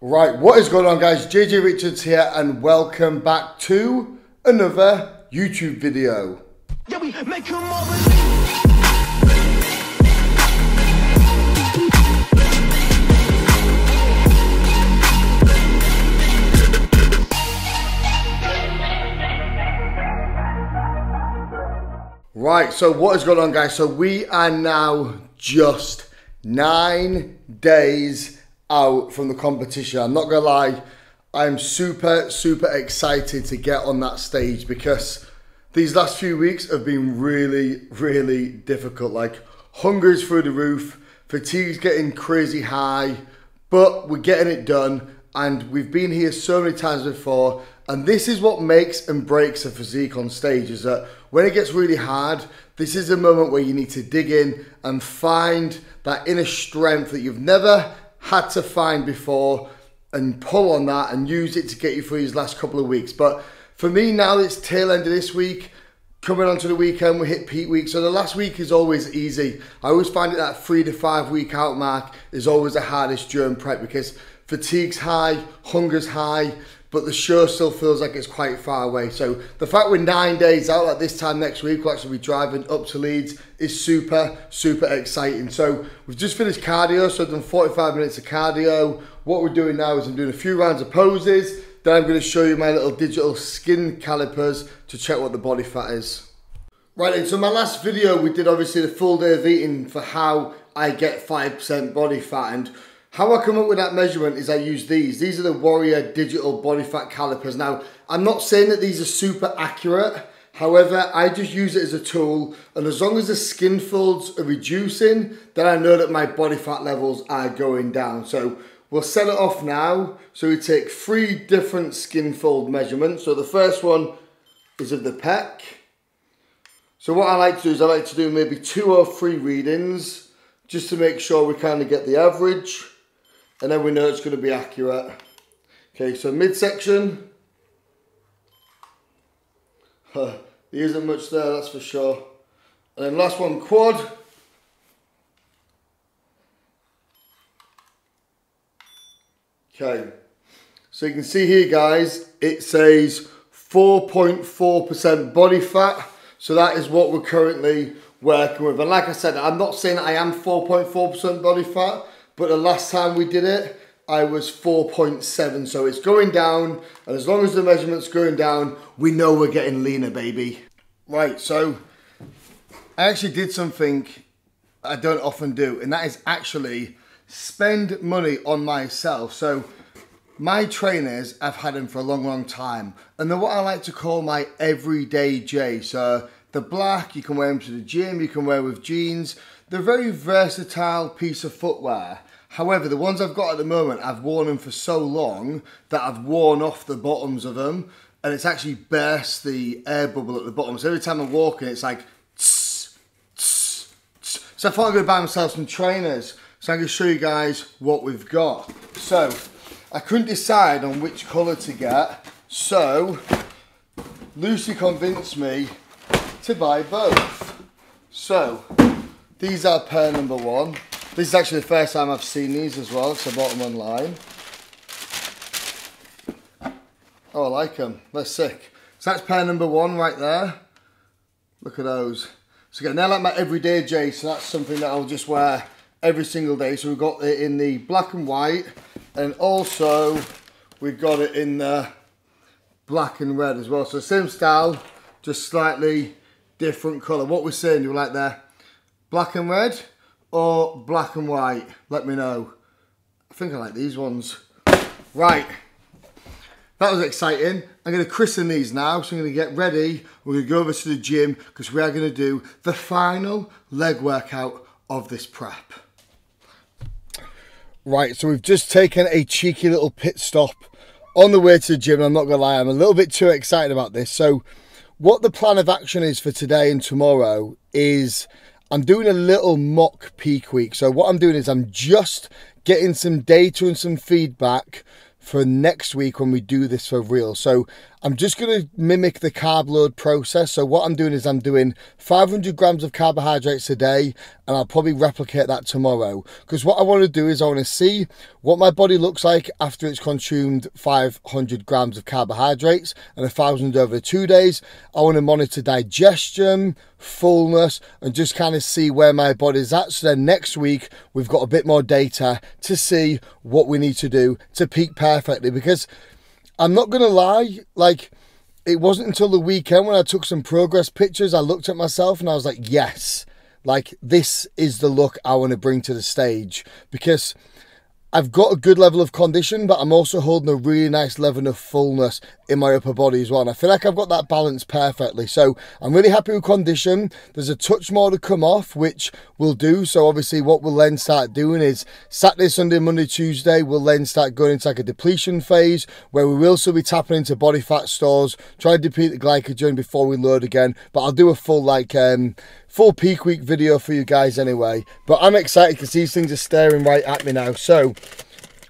Right, what is going on, guys? JJ Richards here, and welcome back to another YouTube video. Yeah, we make 'em all Right, so what is going on, guys? So we are now just 9 days out from the competition. I'm not gonna lie, I'm super excited to get on that stage because these last few weeks have been really difficult. Like, hunger is through the roof, fatigue's getting crazy high, but we're getting it done, and we've been here so many times before. And this is what makes and breaks a physique on stage, is that when it gets really hard, this is a moment where you need to dig in and find that inner strength that you've never had to find before, and pull on that and use it to get you through these last couple of weeks. But for me now, it's tail end of this week, coming onto the weekend, we hit peak week. So the last week is always easy. I always find it that 3 to 5 week out mark is always the hardest during prep because fatigue's high, hunger's high, but the show still feels like it's quite far away. So the fact we're 9 days out, like this time next week, we'll actually be driving up to Leeds, is super exciting. So we've just finished cardio, so I've done 45 minutes of cardio. What we're doing now is I'm doing a few rounds of poses, then I'm going to show you my little digital skin calipers to check what the body fat is. Right, and so my last video, we did obviously the full day of eating for how I get 5% body fat, and how I come up with that measurement is I use these. These are the Warrior digital body fat calipers. Now, I'm not saying that these are super accurate. However, I just use it as a tool. And as long as the skin folds are reducing, then I know that my body fat levels are going down. So we'll set it off now. So we take 3 different skin fold measurements. So the first one is of the pec. So what I like to do is I like to do maybe 2 or 3 readings just to make sure we kind of get the average. And then we know it's going to be accurate. Okay, so midsection. There isn't much there, that's for sure. And then last one, quad. Okay, so you can see here, guys, it says 4.4% body fat. So that is what we're currently working with. And like I said, I'm not saying that I am 4.4% body fat, but the last time we did it, I was 4.7, so it's going down, and as long as the measurement's going down, we know we're getting leaner, baby. Right, so I actually did something I don't often do, and that is actually spend money on myself. So my trainers, I've had them for a long time, and they're what I like to call my everyday J. So the black, you can wear them to the gym, you can wear with jeans. They're a very versatile piece of footwear. However, the ones I've got at the moment, I've worn them for so long that I've worn off the bottoms of them, and it's actually burst the air bubble at the bottom. So every time I'm walking, it's like tss, tss, tss. So I thought I'm going to buy myself some trainers. So I'm going to show you guys what we've got. So I couldn't decide on which colour to get, so Lucy convinced me to buy both. So these are pair number 1. This is actually the first time I've seen these as well, so I bought them online. Oh, I like them. They're sick. So that's pair number 1 right there. Look at those. So again, they're like my everyday J, so that's something that I'll just wear every single day. So we've got it in the black and white, and also we've got it in the black and red as well. So same style, just slightly different colour. What we're saying, do you like there? Black and red or black and white? Let me know. I think I like these ones. Right, that was exciting. I'm going to christen these now, so I'm going to get ready. We're going to go over to the gym because we are going to do the final leg workout of this prep. Right, so we've just taken a cheeky little pit stop on the way to the gym. I'm not going to lie, I'm a little bit too excited about this. So what the plan of action is for today and tomorrow is I'm doing a little mock peak week. So what I'm doing is I'm just getting some data and some feedback for next week when we do this for real. So I'm just going to mimic the carb load process. So what I'm doing is I'm doing 500 grams of carbohydrates a day, and I'll probably replicate that tomorrow. Because what I want to do is I want to see what my body looks like after it's consumed 500 grams of carbohydrates and 1,000 over 2 days. I want to monitor digestion, fullness, and just kind of see where my body's at. So then next week we've got a bit more data to see what we need to do to peak perfectly. Because I'm not gonna lie, like, it wasn't until the weekend when I took some progress pictures, I looked at myself and I was like, yes, like, this is the look I want to bring to the stage. Because I've got a good level of condition, but I'm also holding a really nice level of fullness in my upper body as well. And I feel like I've got that balance perfectly. So I'm really happy with condition. There's a touch more to come off, which we'll do. So obviously what we'll then start doing is Saturday, Sunday, Monday, Tuesday, we'll then start going into like a depletion phase where we will still be tapping into body fat stores, try to deplete the glycogen before we load again. But I'll do a full full peak week video for you guys anyway. But I'm excited because these things are staring right at me now. So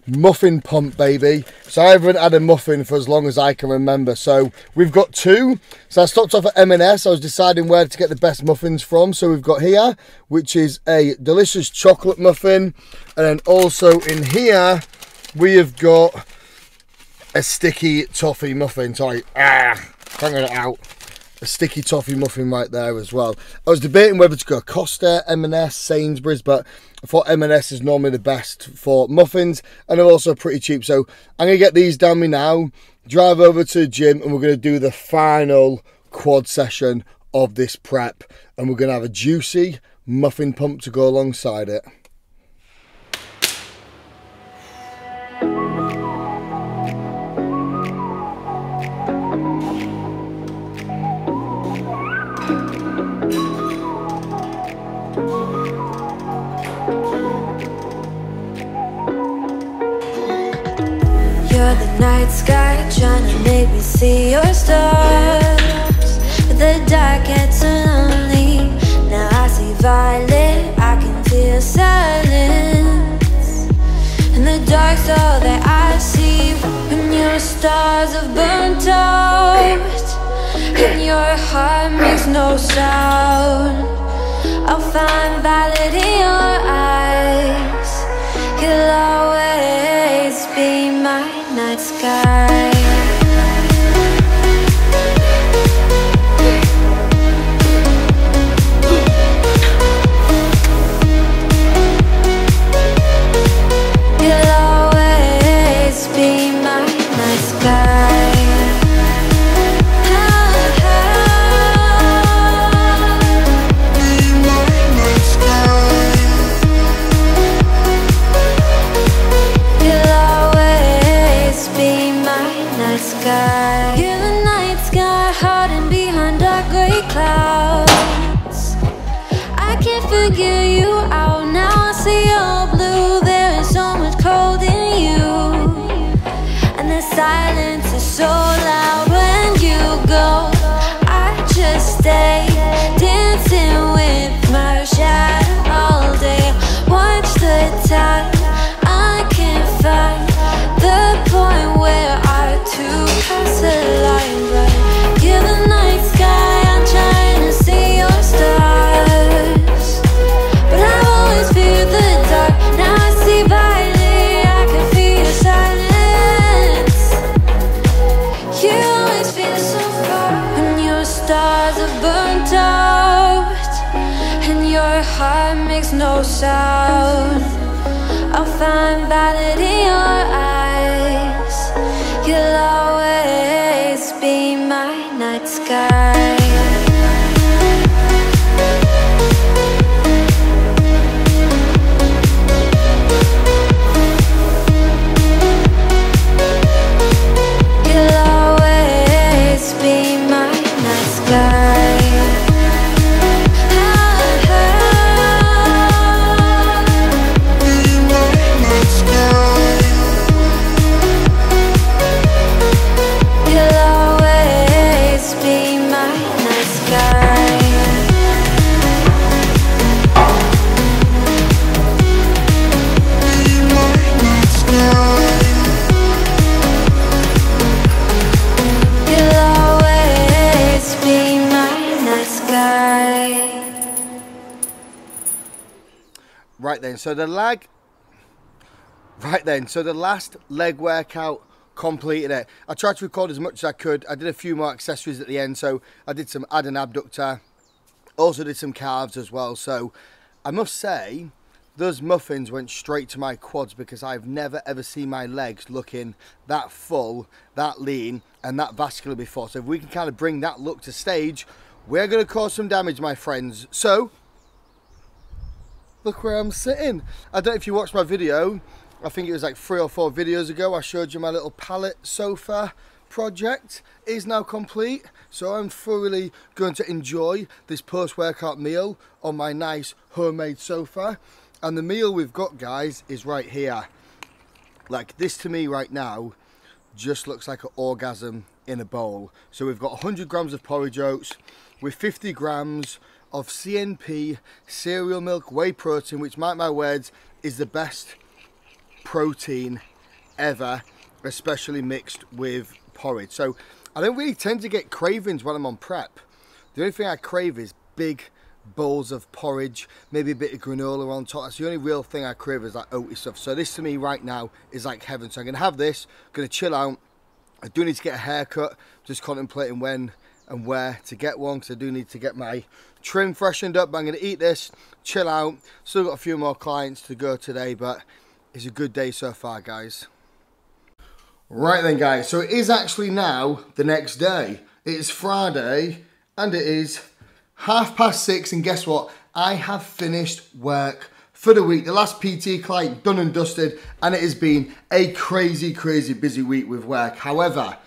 muffin pump, baby. So I haven't had a muffin for as long as I can remember. So we've got two. So I stopped off at M&S. I was deciding where to get the best muffins from. So we've got here, which is a delicious chocolate muffin. And then also in here, we have got a sticky toffee muffin. Sorry, hanging it out. A sticky toffee muffin right there as well. I was debating whether to go Costa, M&S, Sainsbury's, but I thought M&S is normally the best for muffins, and they're also pretty cheap. So I'm going to get these down me now, drive over to the gym, and we're going to do the final quad session of this prep, and we're going to have a juicy muffin pump to go alongside it. You're the night sky trying to make me see your stars, but the dark gets so lonely. Now I see violet, I can feel silence, and the dark's all that I see. When your stars have burnt out and your heart makes no sound, I'll find violet in your eyes. You'll always be my night sky. You'll always be my night sky. You're the night sky hiding behind dark gray clouds. I can't figure you out now. I see all blue. There is so much cold in you, and the silence is so loud when you go. I just stay dancing with my shadow all day. Watch the time. I can't find the point where our two pass the line, but you're the night sky. I'm trying to see your stars, but I've always feared the dark. Now I see violet, I can feel your silence. You always feel so far when your stars are burnt out and your heart makes no sound. I'll find violet in your eyes. You'll always be my night sky. You'll always be my night sky. Be my night sky. Right then, so the last leg workout completed it. I tried to record as much as I could. I did a few more accessories at the end, so I did some add and abductor, also did some calves as well. So I must say, those muffins went straight to my quads because I've never ever seen my legs looking that full, that lean and that vascular before. So if we can kind of bring that look to stage, we're going to cause some damage, my friends. So look where I'm sitting. I don't know if you watched my video, I think it was like 3 or 4 videos ago, I showed you my little pallet sofa project. It is now complete, so I'm thoroughly going to enjoy this post-workout meal on my nice homemade sofa. And the meal we've got, guys, is right here. Like, this to me right now just looks like an orgasm in a bowl. So we've got 100 grams of porridge oats with 50 grams of CNP cereal milk whey protein, which, mark my words, is the best protein ever, especially mixed with porridge. So I don't really tend to get cravings when I'm on prep. The only thing I crave is big bowls of porridge, maybe a bit of granola on top. That's the only real thing I crave, is like oaty stuff. So this to me right now is like heaven. So I'm gonna have this, gonna chill out. I do need to get a haircut, just contemplating when and where to get one, because I do need to get my trim freshened up. But I'm gonna eat this, chill out. Still got a few more clients to go today, but it's a good day so far, guys. Right then, guys, so it is actually now the next day. It is Friday and it is 6:30, and guess what? I have finished work for the week. The last PT client done and dusted, and it has been a crazy busy week with work. However,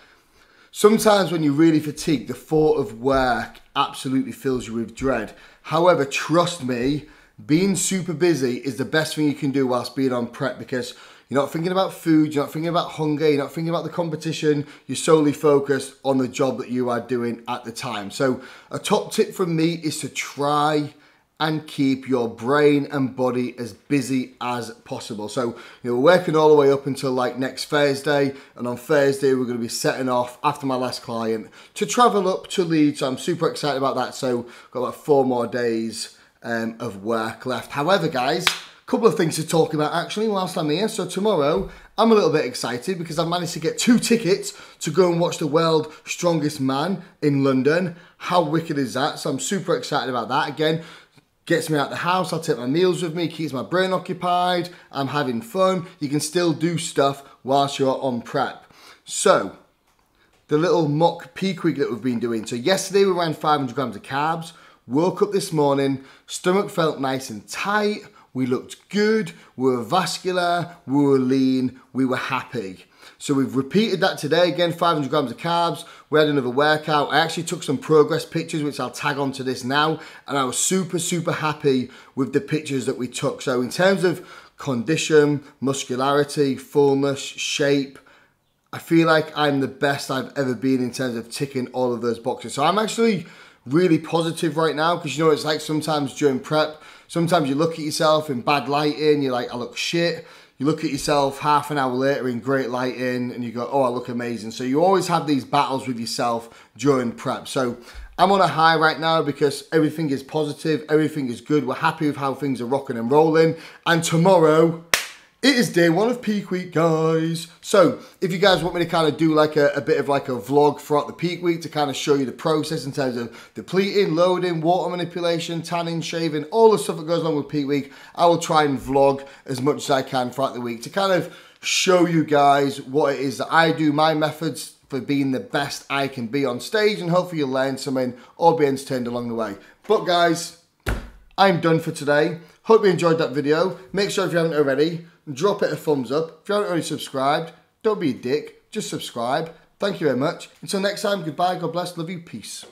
sometimes when you're really fatigued, the thought of work absolutely fills you with dread. However, trust me, being super busy is the best thing you can do whilst being on prep, because you're not thinking about food, you're not thinking about hunger, you're not thinking about the competition, you're solely focused on the job that you are doing at the time. So a top tip from me is to try and keep your brain and body as busy as possible. So, you know, we're working all the way up until like next Thursday, and on Thursday we're going to be setting off after my last client to travel up to Leeds. So I'm super excited about that. So got about 4 more days of work left. However, guys, a couple of things to talk about actually whilst I'm here. So tomorrow I'm a little bit excited because I've managed to get 2 tickets to go and watch the World's Strongest Man in London. How wicked is that? So I'm super excited about that. Again, gets me out the house, I'll take my meals with me, keeps my brain occupied, I'm having fun. You can still do stuff whilst you're on prep. So, the little mock peak week that we've been doing. So yesterday we ran 500 grams of carbs, woke up this morning, stomach felt nice and tight, we looked good, we were vascular, we were lean, we were happy. So we've repeated that today, again, 500 grams of carbs. We had another workout. I actually took some progress pictures, which I'll tag onto this now. And I was super happy with the pictures that we took. So in terms of condition, muscularity, fullness, shape, I feel like I'm the best I've ever been in terms of ticking all of those boxes. So I'm actually really positive right now, because you know, it's like sometimes during prep, sometimes you look at yourself in bad lighting, you're like, I look shit. You look at yourself half an hour later in great lighting and you go, oh, I look amazing. So you always have these battles with yourself during prep. So I'm on a high right now because everything is positive, everything is good. We're happy with how things are rocking and rolling. And tomorrow, it is day 1 of peak week, guys. So if you guys want me to kind of do like a bit of like a vlog throughout the peak week to kind of show you the process in terms of depleting, loading, water manipulation, tanning, shaving, all the stuff that goes along with peak week, I will try and vlog as much as I can throughout the week to kind of show you guys what it is that I do, my methods for being the best I can be on stage, and hopefully you'll learn something or be entertained along the way. But guys, I'm done for today. Hope you enjoyed that video. Make sure if you haven't already, drop it a thumbs up. If you haven't already subscribed, don't be a dick, just subscribe. Thank you very much. Until next time, goodbye, God bless, love you, peace.